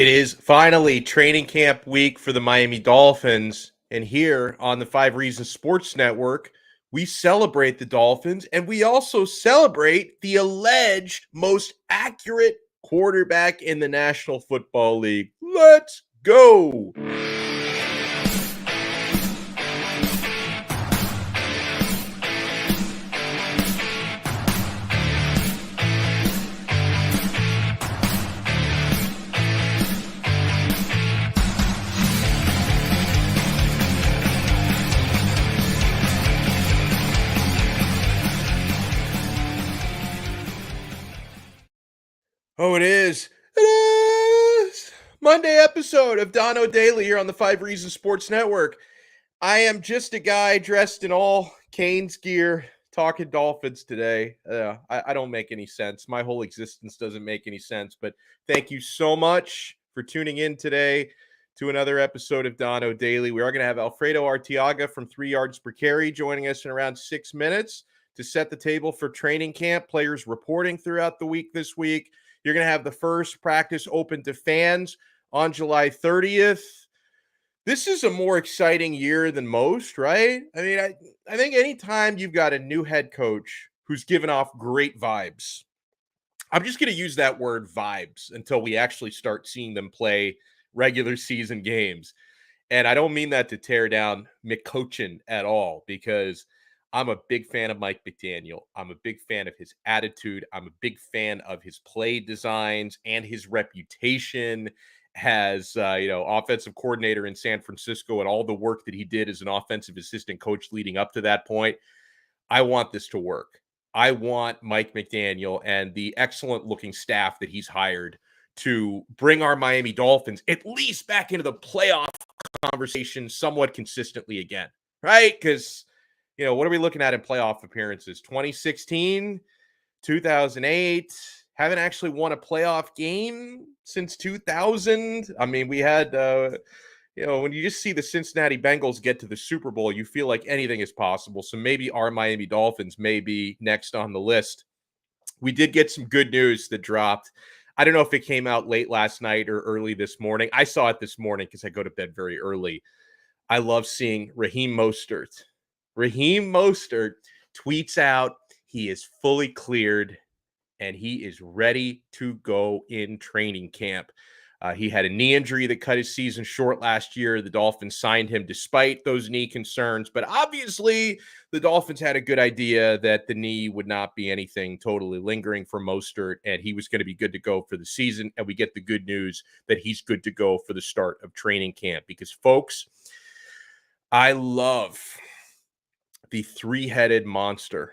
It is finally training camp week for the Miami Dolphins. And here on the 5 Reasons Sports Network, we celebrate the Dolphins and we also celebrate the alleged most accurate quarterback in the National Football League. Let's go. Oh, it is. It is Monday episode of Donno Daily here on the 5 Reasons Sports Network. I am just a guy dressed in all Canes gear talking Dolphins today. I don't make any sense. My whole existence doesn't make any sense. But thank you so much for tuning in today to another episode of Donno Daily. We are going to have Alfredo Arteaga from 3 Yards Per Carry joining us in around 6 minutes to set the table for training camp. Players reporting throughout the week this week. You're going to have the first practice open to fans on July 30th. This is a more exciting year than most, right? I mean, I think anytime you've got a new head coach who's given off great vibes, I'm just going to use that word vibes until we actually start seeing them play regular season games. And I don't mean that to tear down McCochin at all, because I'm a big fan of Mike McDaniel. I'm a big fan of his attitude. I'm a big fan of his play designs and his reputation as, offensive coordinator in San Francisco and all the work that he did as an offensive assistant coach leading up to that point. I want this to work. I want Mike McDaniel and the excellent looking staff that he's hired to bring our Miami Dolphins at least back into the playoff conversation somewhat consistently again, right? Because what are we looking at in playoff appearances? 2016, 2008, haven't actually won a playoff game since 2000. I mean, we had, when you just see the Cincinnati Bengals get to the Super Bowl, you feel like anything is possible. So maybe our Miami Dolphins may be next on the list. We did get some good news that dropped. I don't know if it came out late last night or early this morning. I saw it this morning because I go to bed very early. I love seeing Raheem Mostert. Raheem Mostert tweets out he is fully cleared and he is ready to go in training camp. He had a knee injury that cut his season short last year. The Dolphins signed him despite those knee concerns, but obviously the Dolphins had a good idea that the knee would not be anything totally lingering for Mostert, and he was going to be good to go for the season. And we get the good news that he's good to go for the start of training camp because, folks, I love the 3-headed monster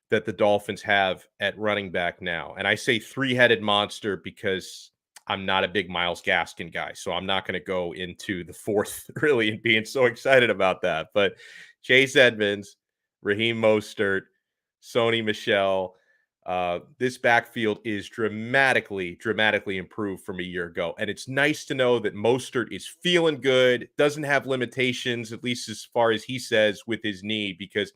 that the Dolphins have at running back now. And I say 3-headed monster because I'm not a big Myles Gaskin guy, so I'm not going to go into the fourth really and being so excited about that. But Chase Edmonds, Raheem Mostert, Sony Michel, this backfield is dramatically improved from a year ago. And it's nice to know that Mostert is feeling good, doesn't have limitations, at least as far as he says, with his knee, because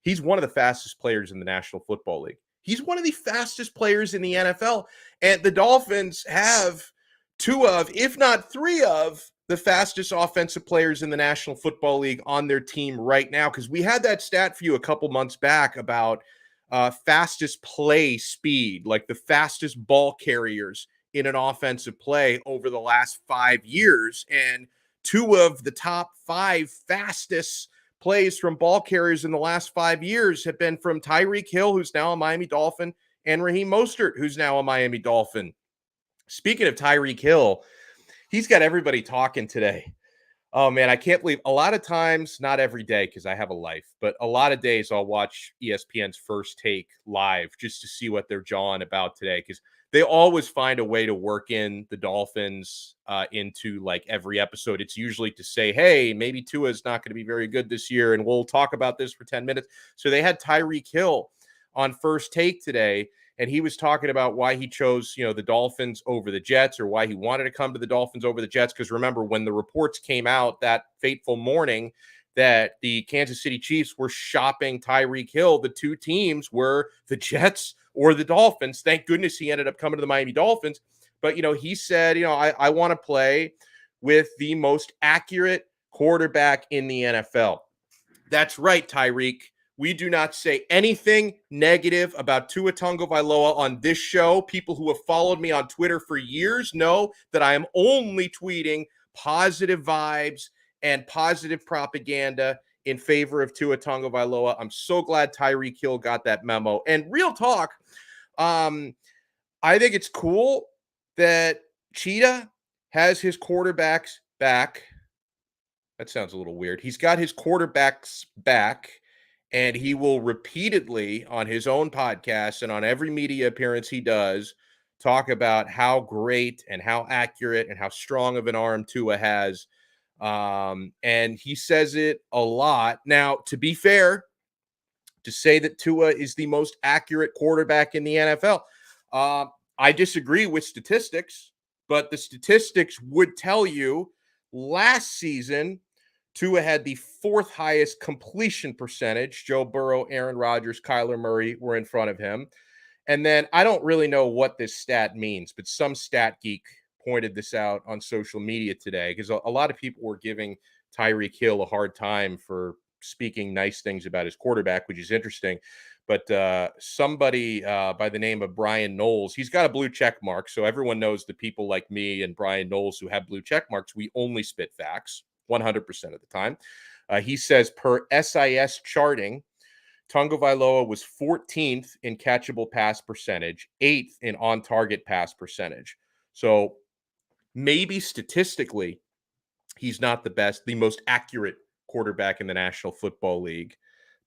he's one of the fastest players in the National Football League. He's one of the fastest players in the NFL. And the Dolphins have 2 of, if not 3 of, the fastest offensive players in the National Football League on their team right now. Because we had that stat for you a couple months back about fastest play speed, like the fastest ball carriers in an offensive play over the last 5 years. And 2 of the top 5 fastest plays from ball carriers in the last 5 years have been from Tyreek Hill, who's now a Miami Dolphin, and Raheem Mostert, who's now a Miami Dolphin. Speaking of Tyreek Hill, he's got everybody talking today. Oh, man, I can't believe a lot of times, not every day because I have a life, but a lot of days I'll watch ESPN's First Take live just to see what they're jawing about today, because they always find a way to work in the Dolphins into like every episode. It's usually to say, hey, maybe Tua is not going to be very good this year, and we'll talk about this for 10 minutes. So they had Tyreek Hill on First Take today, and he was talking about why he chose, the Dolphins over the Jets, or why he wanted to come to the Dolphins over the Jets. Because remember, when the reports came out that fateful morning that the Kansas City Chiefs were shopping Tyreek Hill, the 2 teams were the Jets or the Dolphins. Thank goodness he ended up coming to the Miami Dolphins. But, he said, I want to play with the most accurate quarterback in the NFL. That's right, Tyreek. We do not say anything negative about Tua Tagovailoa on this show. People who have followed me on Twitter for years know that I am only tweeting positive vibes and positive propaganda in favor of Tua Tagovailoa. I'm so glad Tyreek Hill got that memo. And real talk, I think it's cool that Cheetah has his quarterbacks back. That sounds a little weird. He's got his quarterbacks back, and he will repeatedly on his own podcast and on every media appearance he does talk about how great and how accurate and how strong of an arm Tua has. And he says it a lot. Now, to be fair, to say that Tua is the most accurate quarterback in the NFL, I disagree with statistics, but the statistics would tell you last season, Tua had the fourth highest completion percentage. Joe Burrow, Aaron Rodgers, Kyler Murray were in front of him. And then I don't really know what this stat means, but some stat geek pointed this out on social media today because a lot of people were giving Tyreek Hill a hard time for speaking nice things about his quarterback, which is interesting. But somebody by the name of Brian Knowles, he's got a blue check mark. So everyone knows that people like me and Brian Knowles who have blue check marks, we only spit facts 100% of the time. He says per SIS charting, Tagovailoa was 14th in catchable pass percentage, 8th in on-target pass percentage. So maybe statistically, he's not the most accurate quarterback in the National Football League.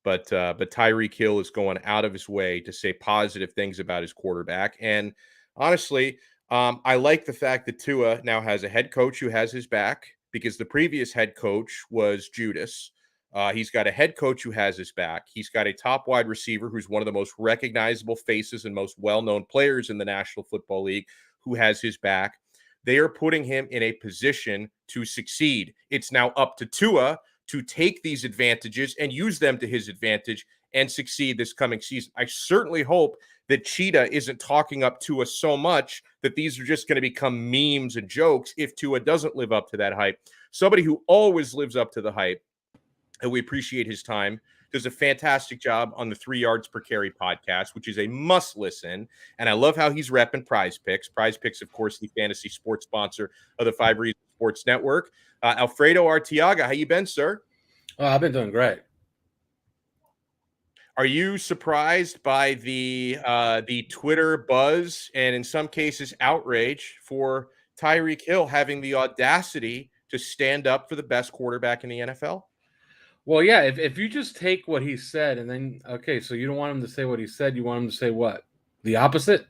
But Tyreek Hill is going out of his way to say positive things about his quarterback. And honestly, I like the fact that Tua now has a head coach who has his back because the previous head coach was Judas. He's got a head coach who has his back. He's got a top wide receiver who's one of the most recognizable faces and most well-known players in the National Football League who has his back. They are putting him in a position to succeed. It's now up to Tua to take these advantages and use them to his advantage and succeed this coming season. I certainly hope that Cheetah isn't talking up Tua so much that these are just going to become memes and jokes if Tua doesn't live up to that hype. Somebody who always lives up to the hype, and we appreciate his time, does a fantastic job on the 3 Yards Per Carry podcast, which is a must listen. And I love how he's repping Prize Picks. Prize Picks, of course, the fantasy sports sponsor of the 5 Reasons Sports Network. Alfredo Arteaga, how you been, sir? Oh, I've been doing great. Are you surprised by the Twitter buzz and in some cases outrage for Tyreek Hill having the audacity to stand up for the best quarterback in the NFL? Well, yeah, if you just take what he said and then, okay, so you don't want him to say what he said, you want him to say what? The opposite?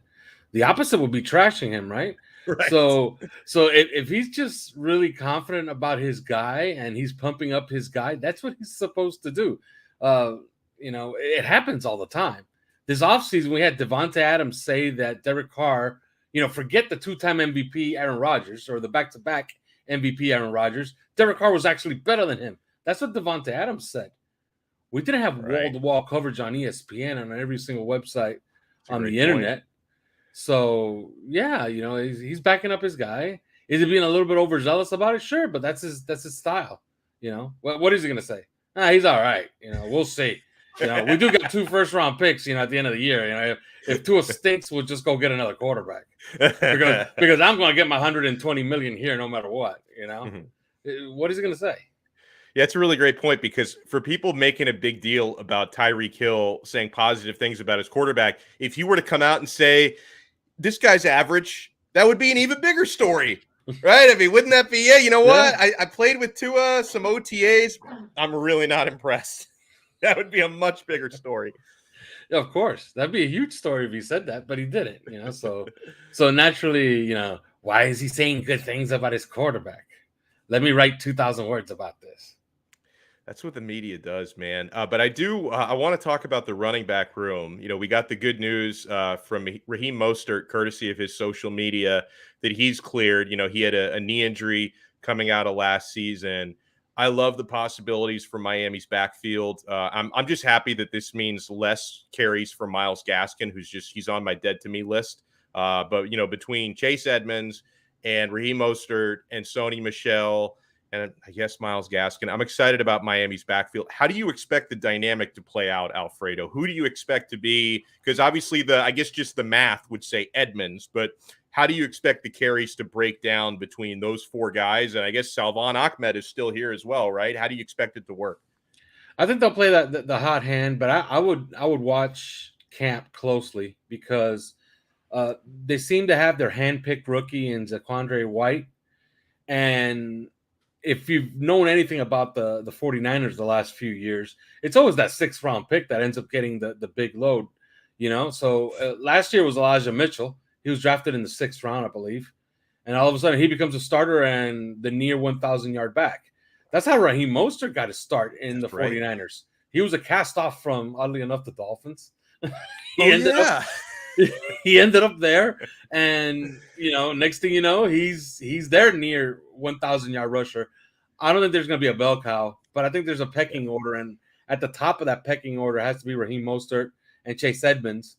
The opposite would be trashing him, right? Right. So if he's just really confident about his guy and he's pumping up his guy, that's what he's supposed to do. It happens all the time. This offseason, we had Devonta Adams say that Derek Carr, forget the 2-time MVP Aaron Rodgers or the back-to-back MVP Aaron Rodgers. Derek Carr was actually better than him. That's what Devonta Adams said. We didn't have wall-to-wall coverage on ESPN and on every single website on the internet. So, yeah, he's backing up his guy. Is he being a little bit overzealous about it? Sure, but that's his style. What is he going to say? He's all right. We'll see. We do get 2 first-round picks, at the end of the year. If Tua stinks, we'll just go get another quarterback. because I'm going to get my $120 million here no matter what, Mm-hmm. What is he going to say? Yeah, it's a really great point because for people making a big deal about Tyreek Hill saying positive things about his quarterback, if you were to come out and say, this guy's average, that would be an even bigger story, right? I mean, wouldn't that be, what? I played with Tua, some OTAs. I'm really not impressed. That would be a much bigger story. Of course. That'd be a huge story if he said that, but he didn't, So naturally, why is he saying good things about his quarterback? Let me write 2,000 words about this. That's what the media does, man. But I want to talk about the running back room. We got the good news from Raheem Mostert, courtesy of his social media, that he's cleared. He had a knee injury coming out of last season. I love the possibilities for Miami's backfield. I'm just happy that this means less carries for Myles Gaskin, he's on my dead to me list. But, between Chase Edmonds and Raheem Mostert and Sony Michel and I guess Myles Gaskin, I'm excited about Miami's backfield. How do you expect the dynamic to play out, Alfredo? Who do you expect to be? Because obviously I guess just the math would say Edmonds, but how do you expect the carries to break down between those four guys? And I guess Salvon Ahmed is still here as well, right? How do you expect it to work? I think they'll play the hot hand, but I would watch camp closely because they seem to have their handpicked rookie in Zaquandre White. And if you've known anything about the 49ers the last few years, it's always that 6th round pick that ends up getting the big load, So last year was Elijah Mitchell. He was drafted in the 6th round, I believe. And all of a sudden he becomes a starter and the near 1,000 yard back. That's how Raheem Mostert got his start in the 49ers. He was a cast off from, oddly enough, the Dolphins. He ended up there, and next thing you know, he's there near 1,000 yard rusher. I don't think there's going to be a bell cow, but I think there's a pecking order, and at the top of that pecking order has to be Raheem Mostert and Chase Edmonds.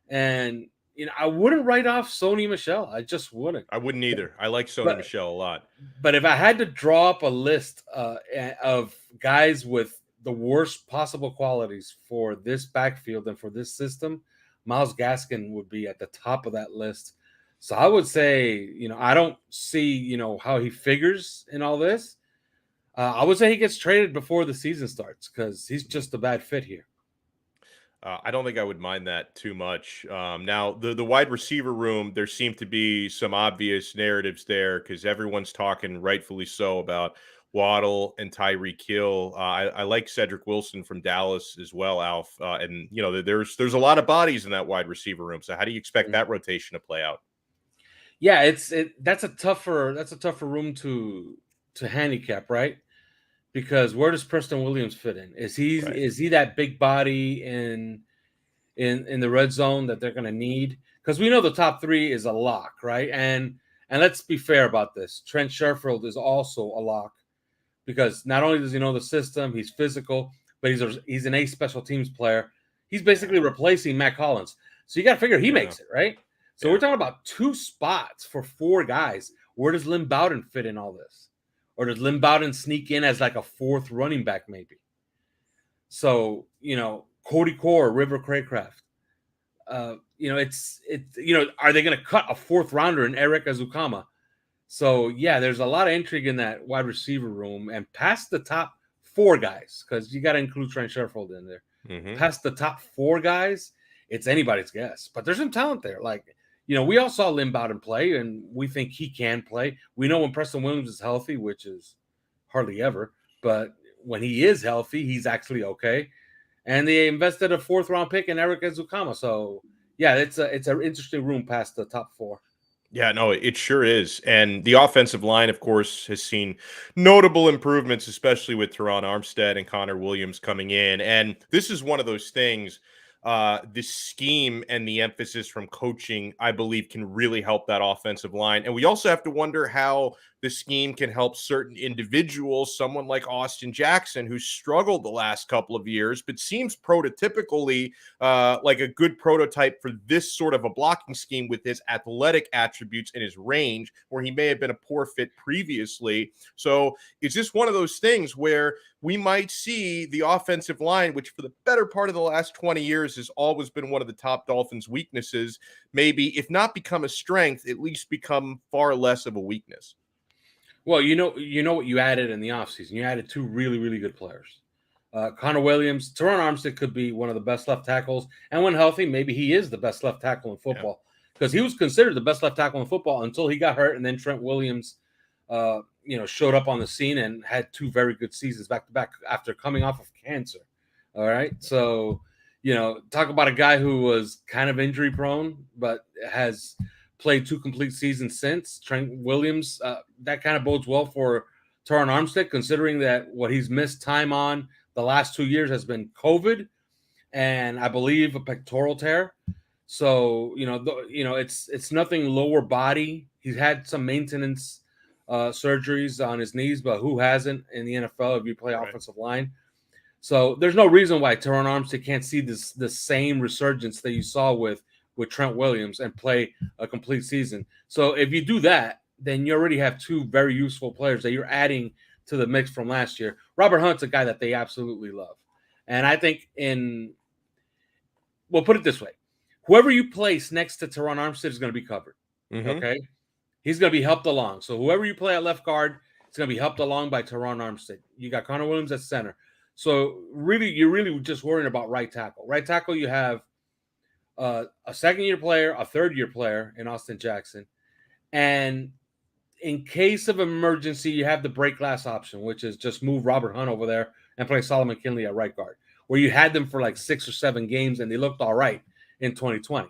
And I wouldn't write off Sony Michel. I just wouldn't. I wouldn't either. I like Sony Michel a lot. But if I had to draw up a list of guys with the worst possible qualities for this backfield and for this system, Myles Gaskin would be at the top of that list. So I would say, I don't see, how he figures in all this. I would say he gets traded before the season starts because he's just a bad fit here. I don't think I would mind that too much. Now, the wide receiver room, there seem to be some obvious narratives there because everyone's talking, rightfully so, about Waddle and Tyreek Hill. I like Cedric Wilson from Dallas as well, Alf. And there's a lot of bodies in that wide receiver room. So how do you expect that rotation to play out? Yeah, that's a tougher room to handicap, right? Because where does Preston Williams fit in? Is he that big body in the red zone that they're going to need? Because we know the top 3 is a lock, right? And let's be fair about this. Trent Sherfield is also a lock because not only does he know the system, he's physical, but he's an ace special teams player. He's basically replacing Matt Collins. So you got to figure he makes it, right? So we're talking about 2 spots for 4 guys. Where does Lynn Bowden fit in all this? Or does Lynn Bowden sneak in as like a 4th running back maybe? So, Cody Core, River Craycraft. Are they going to cut a 4th rounder in Eric Azukama? So, yeah, there's a lot of intrigue in that wide receiver room. And past the top 4 guys, because you got to include Trent Sherfield in there. Mm-hmm. Past the top 4 guys, it's anybody's guess. But there's some talent there. Like, we all saw Lynn Bowden play, and we think he can play. We know when Preston Williams is healthy, which is hardly ever. But when he is healthy, he's actually okay. And they invested a 4th round pick in Eric Azukama. So, yeah, it's an interesting room past the top 4. Yeah, no, it sure is. And the offensive line, of course, has seen notable improvements, especially with Teron Armstead and Connor Williams coming in. And this is one of those things, this scheme and the emphasis from coaching, I believe, can really help that offensive line. And we also have to wonder how the scheme can help certain individuals, someone like Austin Jackson, who's struggled the last couple of years, but seems prototypically like a good prototype for this sort of a blocking scheme with his athletic attributes and his range, where he may have been a poor fit previously. So is this one of those things where we might see the offensive line, which for the better part of the last 20 years has always been one of the top Dolphins' weaknesses, maybe, if not become a strength, at least become far less of a weakness? Well, you know what you added in the offseason. You added 2 really, really good players. Connor Williams, Teron Armstead could be one of the best left tackles. And when healthy, maybe he is the best left tackle in football. Because he was considered the best left tackle in football until he got hurt. And then Trent Williams, showed up on the scene and had 2 very good seasons back-to-back after coming off of cancer. All right. So, talk about a guy who was kind of injury prone, but has played 2 complete seasons since. Trent Williams, that kind of bodes well for Teron Armstead, considering that what he's missed time on the last 2 years has been COVID and I believe a pectoral tear. So, it's nothing lower body. He's had some maintenance surgeries on his knees, but who hasn't in the NFL if you play offensive line? So there's no reason why Teron Armstead can't see the same resurgence that you saw with with Trent Williams and play a complete season. So if you do that, then you already have two very useful players that you're adding to the mix from last year. Robert Hunt's a guy that they absolutely love. And I think we'll put it this way. Whoever you place next to Teron Armstead is going to be covered. Mm-hmm. Okay? He's going to be helped along. So whoever you play at left guard, it's going to be helped along by Teron Armstead. You got Connor Williams at center. So really, you're really just worrying about right tackle. Right tackle, you have a second-year player, a third-year player in Austin Jackson. And in case of emergency, you have the break glass option, which is just move Robert Hunt over there and play Solomon Kinley at right guard, where you had them for like 6 or 7 games and they looked all right in 2020.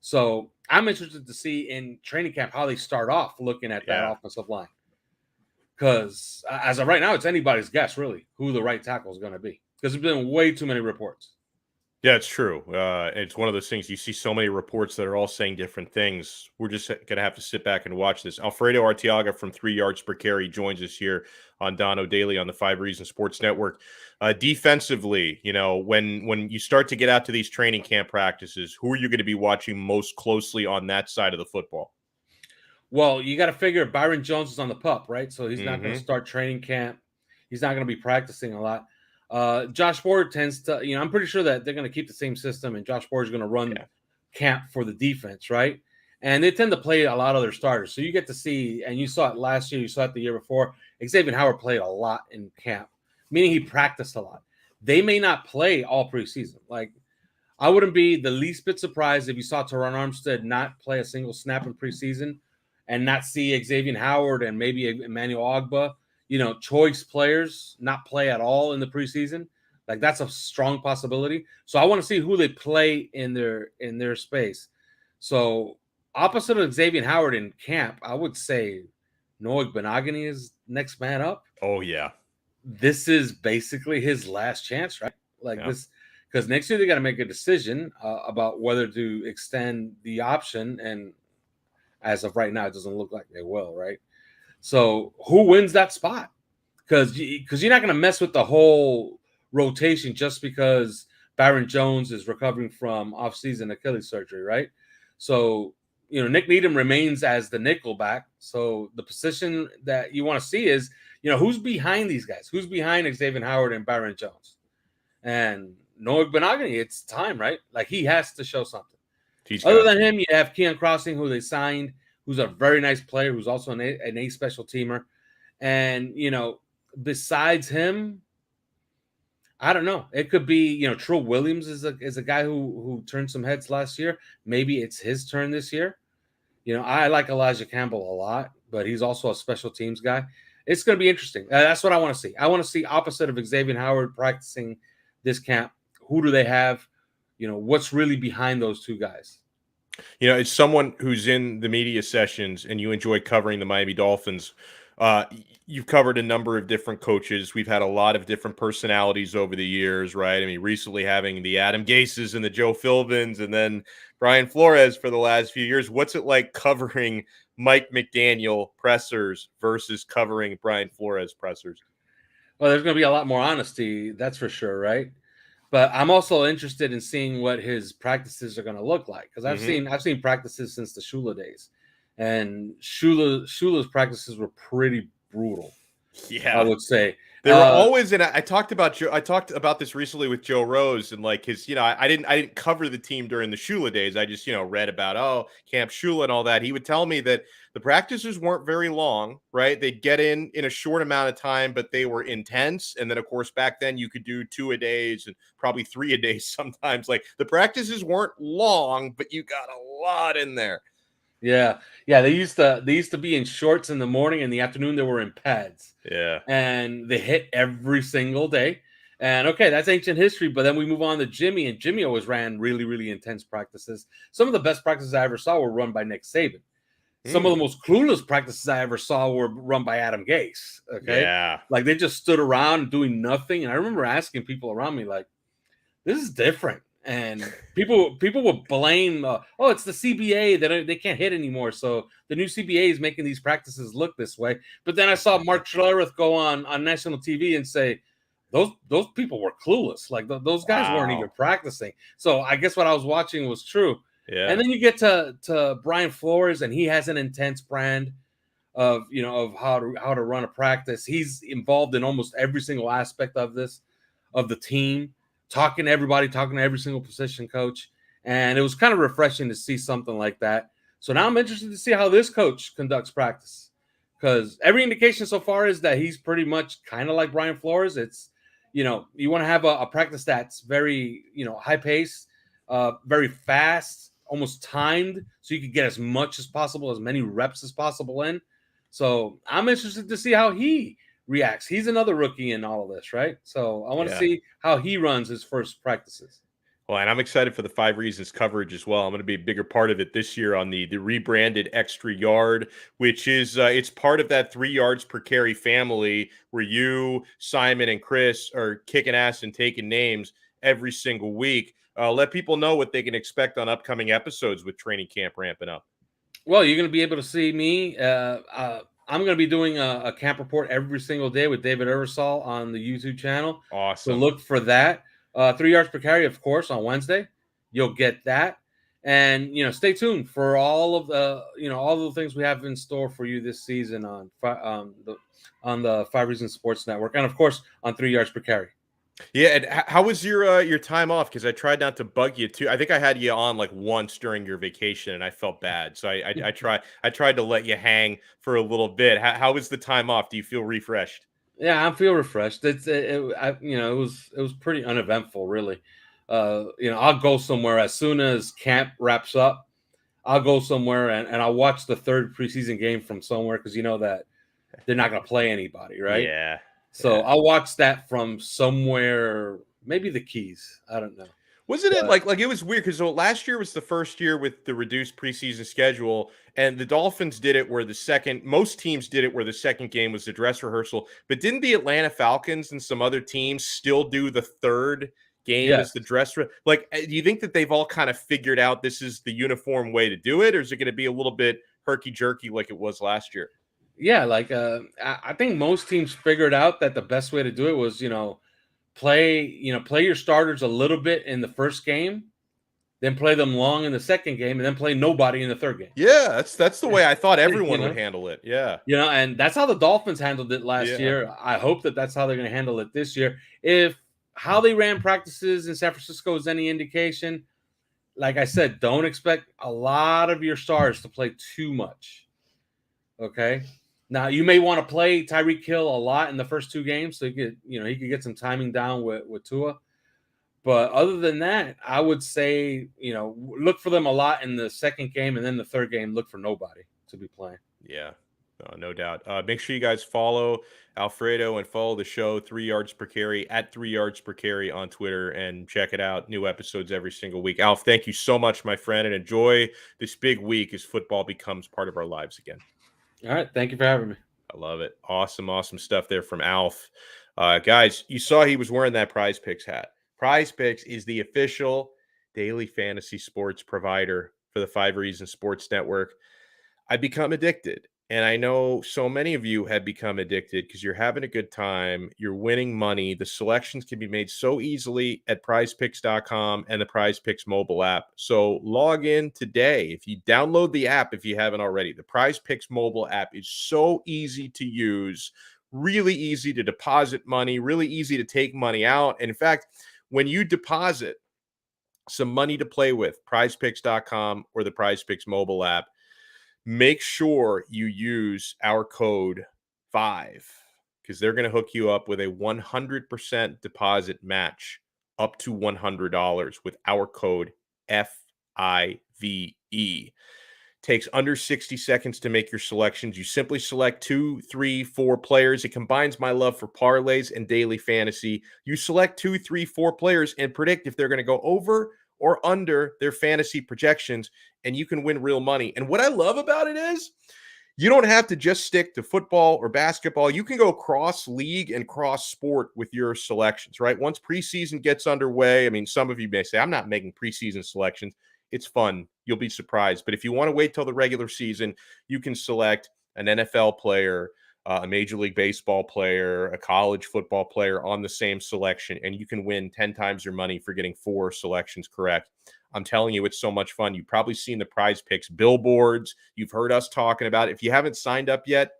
So I'm interested to see in training camp how they start off looking at that offensive line. Because as of right now, it's anybody's guess, really, who the right tackle is going to be. Because there's been way too many reports. Yeah, it's true. It's one of those things. You see so many reports that are all saying different things. We're just going to have to sit back and watch this. Alfredo Arteaga from 3 Yards Per Carry joins us here on Donno Daily on the 5 Reasons Sports Network. Defensively, when you start to get out to these training camp practices, who are you going to be watching most closely on that side of the football? Well, you got to figure Byron Jones is on the pup, right? So he's not going to start training camp. He's not going to be practicing a lot. Josh Ford tends to, I'm pretty sure that they're going to keep the same system, and Josh Ford is going to run camp for the defense, right? And they tend to play a lot of their starters. So you get to see, and you saw it last year, you saw it the year before, Xavier Howard played a lot in camp, meaning he practiced a lot. They may not play all preseason. Like, I wouldn't be the least bit surprised if you saw Teron Armstead not play a single snap in preseason and not see Xavier Howard and maybe Emmanuel Ogbah, choice players not play at all in the preseason. Like, that's a strong possibility. So I want to see who they play in their space. So opposite of Xavier Howard in camp, I would say Noah Benogany is next man up. Oh, yeah. This is basically his last chance, right? This, because next year they got to make a decision about whether to extend the option. And as of right now, it doesn't look like they will, right? So who wins that spot? Because you're not going to mess with the whole rotation just because Byron Jones is recovering from offseason Achilles surgery, right? So, Nick Needham remains as the nickel back. So the position that you want to see is, who's behind these guys? Who's behind Xavier Howard and Byron Jones? And Noah Benogany, it's time, right? Like, he has to show something. Other than him, you have Keon Crossing, who they signed, who's a very nice player, who's also an A special teamer. And, besides him, I don't know. It could be, Trill Williams is a guy who turned some heads last year. Maybe it's his turn this year. I like Elijah Campbell a lot, but he's also a special teams guy. It's going to be interesting. That's what I want to see. I want to see opposite of Xavier Howard practicing this camp. Who do they have? What's really behind those two guys? It's someone who's in the media sessions and you enjoy covering the Miami Dolphins. You've covered a number of different coaches. We've had a lot of different personalities over the years, right? I mean, recently having the Adam Gases and the Joe Philbins and then Brian Flores for the last few years. What's it like covering Mike McDaniel pressers versus covering Brian Flores pressers? Well, there's going to be a lot more honesty, that's for sure, right? But I'm also interested in seeing what his practices are going to look like, because I've seen practices since the Shula days, and Shula's practices were pretty brutal. Yeah, I would say they were always in. I talked about this recently with Joe Rose, and like his, I didn't cover the team during the Shula days. I just read about Camp Shula and all that. He would tell me that the practices weren't very long, right? They'd get in a short amount of time, but they were intense. And then, of course, back then you could do 2 a days and probably 3 a day sometimes. Like, the practices weren't long, but you got a lot in there. Yeah. They used to be in shorts in the morning. In the afternoon, they were in pads. Yeah. And they hit every single day. And okay, that's ancient history. But then we move on to Jimmy, and Jimmy always ran really, really intense practices. Some of the best practices I ever saw were run by Nick Saban. Some of the most clueless practices I ever saw were run by Adam Gase. Okay. Yeah. Like, they just stood around doing nothing. And I remember asking people around me, like, this is different. And people would blame, it's the CBA that they can't hit anymore. So the new CBA is making these practices look this way. But then I saw Mark Schlereth go on national TV and say, those people were clueless. Like, those guys weren't even practicing. So I guess what I was watching was true. Yeah. And then you get to Brian Flores, and he has an intense brand of how to run a practice. He's involved in almost every single aspect of the team, talking to everybody, talking to every single position coach. And it was kind of refreshing to see something like that. So now I'm interested to see how this coach conducts practice, because every indication so far is that he's pretty much kind of like Brian Flores. It's, you want to have a practice that's very, high pace, very fast, almost timed, so you can get as much as possible, as many reps as possible in. So I'm interested to see how he reacts. He's another rookie in all of this, right? So I want to see how he runs his first practices. Well, and I'm excited for the 5 Reasons coverage as well. I'm going to be a bigger part of it this year on the rebranded Extra Yard, which is it's part of that 3 yards per carry family where you, Simon, and Chris are kicking ass and taking names every single week. Let people know what they can expect on upcoming episodes with training camp ramping up. Well, you're going to be able to see me. I'm going to be doing a camp report every single day with David Ersol on the YouTube channel. Awesome. So look for that. 3 yards per carry, of course, on Wednesday. You'll get that. And, stay tuned for all of the things we have in store for you this season on the 5 Reasons Sports Network. And, of course, on 3 yards per carry. Yeah, and how was your time off? Because I tried not to bug you too. I think I had you on like once during your vacation, and I felt bad. So I tried to let you hang for a little bit. How was the time off? Do you feel refreshed? Yeah, I feel refreshed. It was pretty uneventful, really. I'll go somewhere as soon as camp wraps up. I'll go somewhere and I'll watch the third preseason game from somewhere, because that they're not going to play anybody, right? Yeah. So I'll watch that from somewhere, maybe the Keys. I don't know. Wasn't it like it was weird because last year was the first year with the reduced preseason schedule, and the Dolphins did it where most teams did it where the second game was the dress rehearsal. But didn't the Atlanta Falcons and some other teams still do the third game as the dress? Do you think that they've all kind of figured out this is the uniform way to do it, or is it going to be a little bit herky jerky like it was last year? Yeah, I think most teams figured out that the best way to do it was, play your starters a little bit in the first game, then play them long in the second game, and then play nobody in the third game. Yeah, that's the way I thought everyone would handle it. Yeah. And that's how the Dolphins handled it last year. I hope that that's how they're going to handle it this year. If how they ran practices in San Francisco is any indication, like I said, don't expect a lot of your stars to play too much. Okay? Now, you may want to play Tyreek Hill a lot in the first 2 games, so he could get some timing down with Tua. But other than that, I would say, look for them a lot in the second game, and then the third game, look for nobody to be playing. Yeah, no doubt. Make sure you guys follow Alfredo and follow the show 3 yards per carry at 3 yards per carry on Twitter, and check it out. New episodes every single week. Alf, thank you so much, my friend, and enjoy this big week as football becomes part of our lives again. All right. Thank you for having me. I love it. Awesome stuff there from Alf. Guys, you saw he was wearing that Prize Picks hat. Prize Picks is the official daily fantasy sports provider for the 5 Reasons Sports Network. I've become addicted, and I know so many of you have become addicted because you're having a good time. You're winning money. The selections can be made so easily at prizepicks.com and the Prize Picks mobile app. So log in today. If you download the app, if you haven't already, the Prize Picks mobile app is so easy to use, really easy to deposit money, really easy to take money out. And in fact, when you deposit some money to play with, prizepicks.com or the Prize Picks mobile app, make sure you use our code 5, because they're going to hook you up with a 100% deposit match up to $100 with our code FIVE. Takes under 60 seconds to make your selections. You simply select 2, 3, 4 players. It combines my love for parlays and daily fantasy. You select 2, 3, 4 players and predict if they're going to go over or under their fantasy projections, and you can win real money. And what I love about it is you don't have to just stick to football or basketball. You can go cross league and cross sport with your selections, right? Once preseason gets underway, I mean, some of you may say, I'm not making preseason selections. It's fun. You'll be surprised. But if you want to wait till the regular season, you can select an NFL player, a Major League Baseball player, a college football player on the same selection, and you can win 10 times your money for getting 4 selections correct. I'm telling you, it's so much fun. You've probably seen the Prize Picks billboards. You've heard us talking about it. If you haven't signed up yet,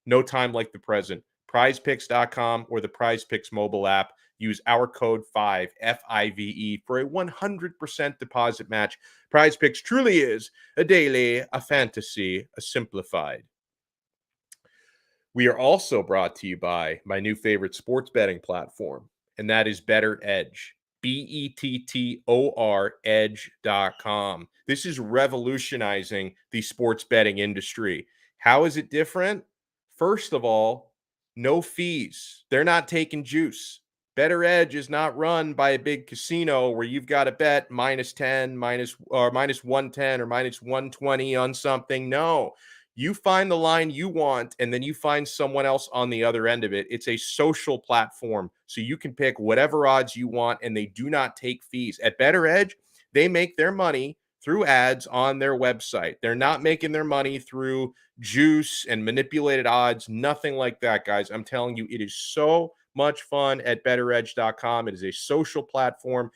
no time like the present. PrizePicks.com or the Prize Picks mobile app. Use our code 5, FIVE, for a 100% deposit match. Prize Picks truly is a daily, a fantasy, a simplified. We are also brought to you by my new favorite sports betting platform, and that is Better Edge. BETTOR edge.com. This is revolutionizing the sports betting industry. How is it different? First of all, no fees. They're not taking juice. Better Edge is not run by a big casino where you've got to bet minus 10, minus 110 or minus 120 on something. No. You find the line you want, and then you find someone else on the other end of it. It's a social platform, so you can pick whatever odds you want, and they do not take fees. At Better Edge, they make their money through ads on their website. They're not making their money through juice and manipulated odds, nothing like that, guys. I'm telling you, it is so much fun at betteredge.com. It is a social platform,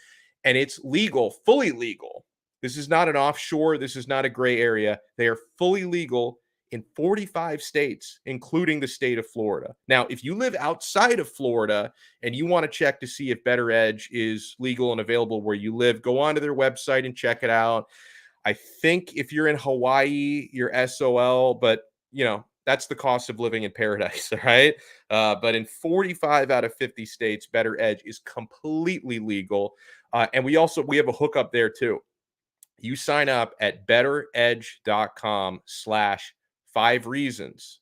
and it's legal, fully legal. This is not an offshore. This is not a gray area. They are fully legal in 45 states, including the state of Florida. Now, if you live outside of Florida and you want to check to see if Better Edge is legal and available where you live, go onto their website and check it out. I think if you're in Hawaii, you're SOL, but that's the cost of living in paradise, right? But in 45 out of 50 states, Better Edge is completely legal. And we have a hookup there too. You sign up at betteredge.com/5reasons,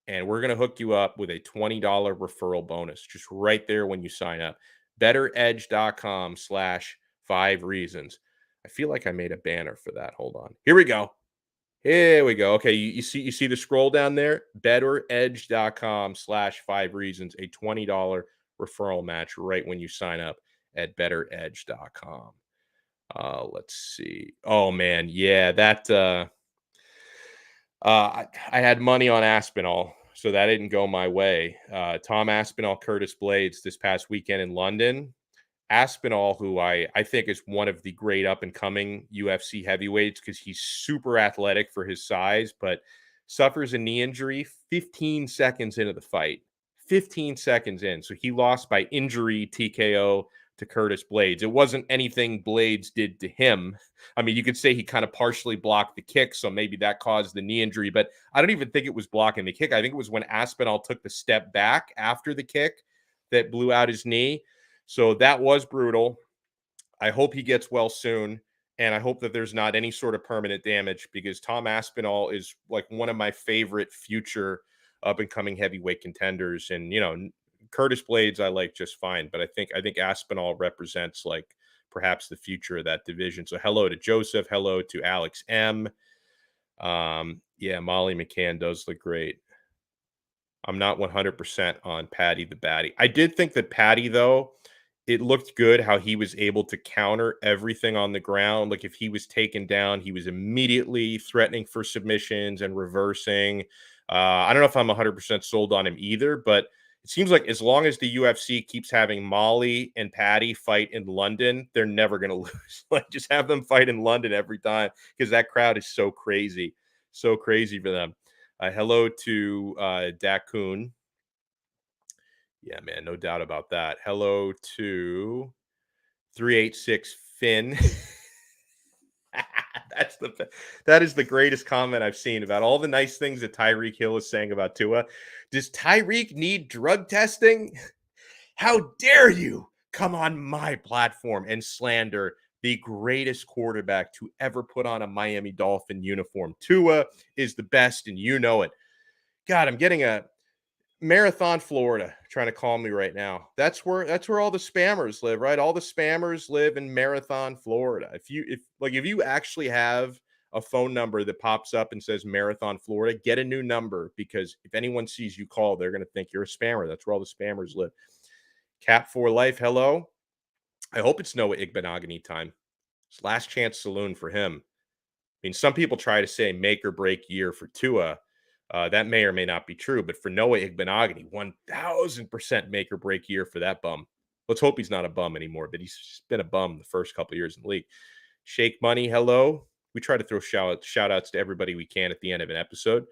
and we're going to hook you up with a $20 referral bonus just right there when you sign up. betteredge.com/5reasons. I feel like I made a banner for that. Hold on. Here we go. Okay, you see the scroll down there? betteredge.com/5reasons, a $20 referral match right when you sign up at betteredge.com. Let's see. Oh man, yeah, that I had money on Aspinall, so that didn't go my way. Tom Aspinall, Curtis Blades this past weekend in London. Aspinall, who I think is one of the great up and coming UFC heavyweights because he's super athletic for his size, but suffers a knee injury 15 seconds into the fight. 15 seconds in. So he lost by injury TKO to Curtis Blades. It wasn't anything Blades did to him. I mean, you could say he kind of partially blocked the kick, so maybe that caused the knee injury, but I don't even think it was blocking the kick. I think it was when Aspinall took the step back after the kick that blew out his knee. So that was brutal. I hope he gets well soon, and I hope that there's not any sort of permanent damage because Tom Aspinall is like one of my favorite future up-and-coming heavyweight contenders. And, Curtis Blades I like just fine, but I think Aspinall represents like perhaps the future of that division. So hello to Joseph. Hello to Alex M. Yeah, Molly McCann does look great. I'm not 100% on Patty the Batty. I did think that Patty, though, it looked good how he was able to counter everything on the ground. Like if he was taken down, he was immediately threatening for submissions and reversing. I don't know if I'm 100% sold on him either, but it seems like as long as the UFC keeps having Molly and Patty fight in London, they're never going to lose. Like just have them fight in London every time because that crowd is so crazy for them. Hello to Dakun. Yeah, man, no doubt about that. Hello to 386 Finn. That is the greatest comment I've seen about all the nice things that Tyreek Hill is saying about Tua. Does Tyreek need drug testing? How dare you come on my platform and slander the greatest quarterback to ever put on a Miami Dolphin uniform? Tua is the best, and you know it. God, I'm getting a Marathon, Florida, trying to call me right now. That's where all the spammers live, right? All the spammers live in Marathon, Florida. If you actually have a phone number that pops up and says Marathon, Florida, get a new number because if anyone sees you call, they're going to think you're a spammer. That's where all the spammers live. Cap for Life, hello. I hope it's Noah Igbenogany time. It's last chance saloon for him. I mean, some people try to say make or break year for Tua. That may or may not be true, but for Noah Igbenogany, 1,000% make or break year for that bum. Let's hope he's not a bum anymore, but he's been a bum the first couple years in the league. Shake Money, hello. We try to throw shout outs to everybody we can at the end of an episode.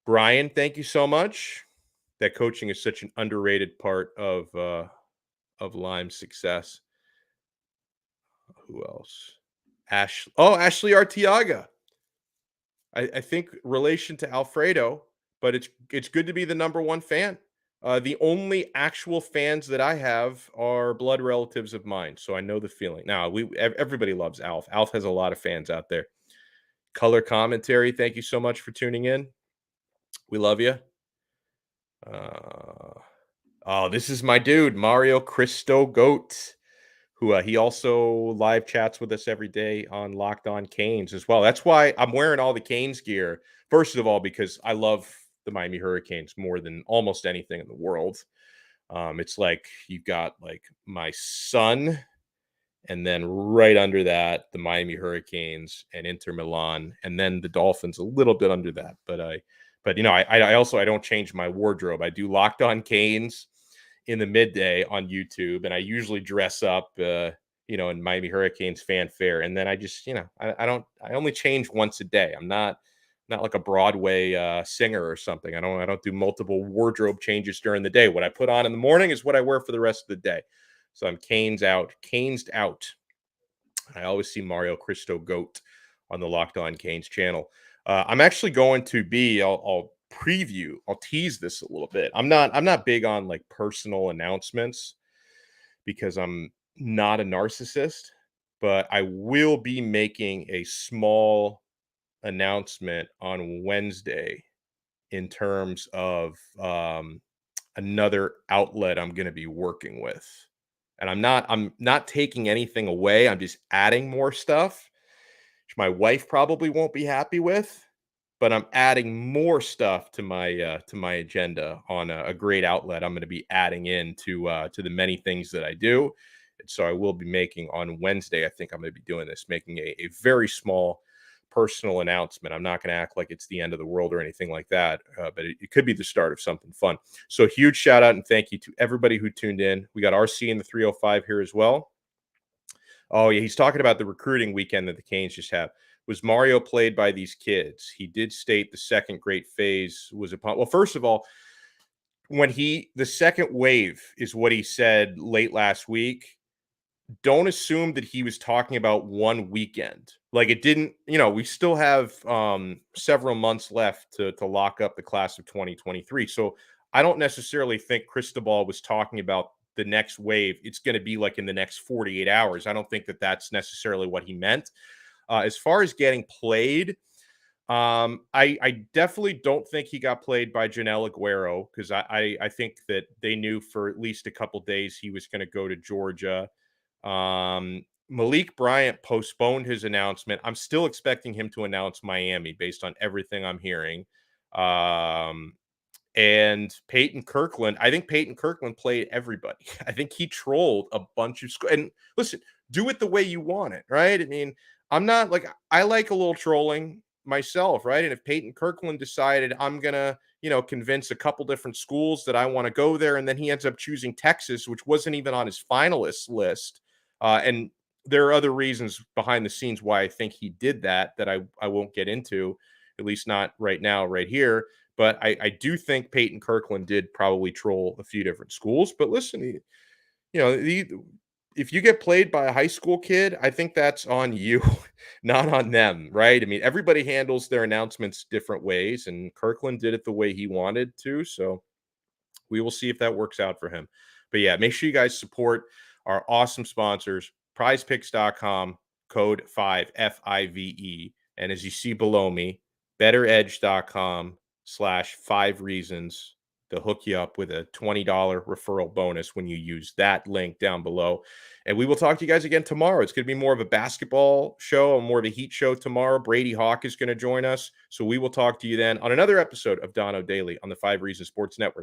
Brian, thank you so much. That coaching is such an underrated part of Lime's success. Who else? Ashley Arteaga. I think relation to Alfredo, but it's good to be the number one fan. The only actual fans that I have are blood relatives of mine, so I know the feeling. Now, everybody loves Alf. Alf has a lot of fans out there. Color commentary, thank you so much for tuning in. We love you. This is my dude, Mario Cristo Goat, who he also live chats with us every day on Locked On Canes as well. That's why I'm wearing all the Canes gear. First of all, because I love the Miami Hurricanes more than almost anything in the world. It's like you've got like my son, and then right under that, the Miami Hurricanes and Inter Milan, and then the Dolphins a little bit under that. But I also don't change my wardrobe. I do Locked On Canes in the midday on YouTube, and I usually dress up, in Miami Hurricanes fanfare, and then I just, I only change once a day. I'm not like a Broadway singer or something. I don't do multiple wardrobe changes during the day. What I put on in the morning is what I wear for the rest of the day. So I'm canes out. I always see Mario Cristo Goat on the Locked On Canes channel. I'm actually going to be. I'll tease this a little bit. I'm not big on like personal announcements because I'm not a narcissist, but I will be making a small announcement on Wednesday in terms of another outlet I'm going to be working with. And I'm not taking anything away. I'm just adding more stuff, which my wife probably won't be happy with, but I'm adding more stuff to my agenda on a great outlet I'm going to be adding in to the many things that I do. And so I will be making on Wednesday, I think I'm going to be doing this, making a very small personal announcement. I'm not going to act like it's the end of the world or anything like that, but it could be the start of something fun. So huge shout out and thank you to everybody who tuned in. We got RC in the 305 here as well. Oh, yeah, he's talking about the recruiting weekend that the Canes just have. Was Mario played by these kids? He did state the second great phase was upon. Well, first of all, the second wave is what he said late last week. Don't assume that he was talking about one weekend. Like it didn't, we still have several months left to lock up the class of 2023. So I don't necessarily think Cristobal was talking about the next wave. It's going to be like in the next 48 hours. I don't think that that's necessarily what he meant. As far as getting played, I definitely don't think he got played by Janelle Aguero because I think that they knew for at least a couple days he was going to go to Georgia. Malik Bryant postponed his announcement. I'm still expecting him to announce Miami based on everything I'm hearing. And Peyton Kirkland, I think Peyton Kirkland played everybody. I think he trolled a bunch of and listen, do it the way you want it, right? I mean, I'm not like I like a little trolling myself, right? And if Peyton Kirkland decided I'm gonna, convince a couple different schools that I want to go there, and then he ends up choosing Texas, which wasn't even on his finalist list, and there are other reasons behind the scenes why I think he did that I won't get into, at least not right now, right here. But I do think Peyton Kirkland did probably troll a few different schools. But listen, if you get played by a high school kid, I think that's on you, not on them, right? I mean, everybody handles their announcements different ways, and Kirkland did it the way he wanted to. So we will see if that works out for him. But yeah, make sure you guys support our awesome sponsors, prizepicks.com, code 5, FIVE. And as you see below me, betteredge.com/5reasons. They'll hook you up with a $20 referral bonus when you use that link down below. And we will talk to you guys again tomorrow. It's going to be more of a basketball show, more of a Heat show tomorrow. Brady Hawk is going to join us. So we will talk to you then on another episode of Donno Daily on the 5 Reasons Sports Network.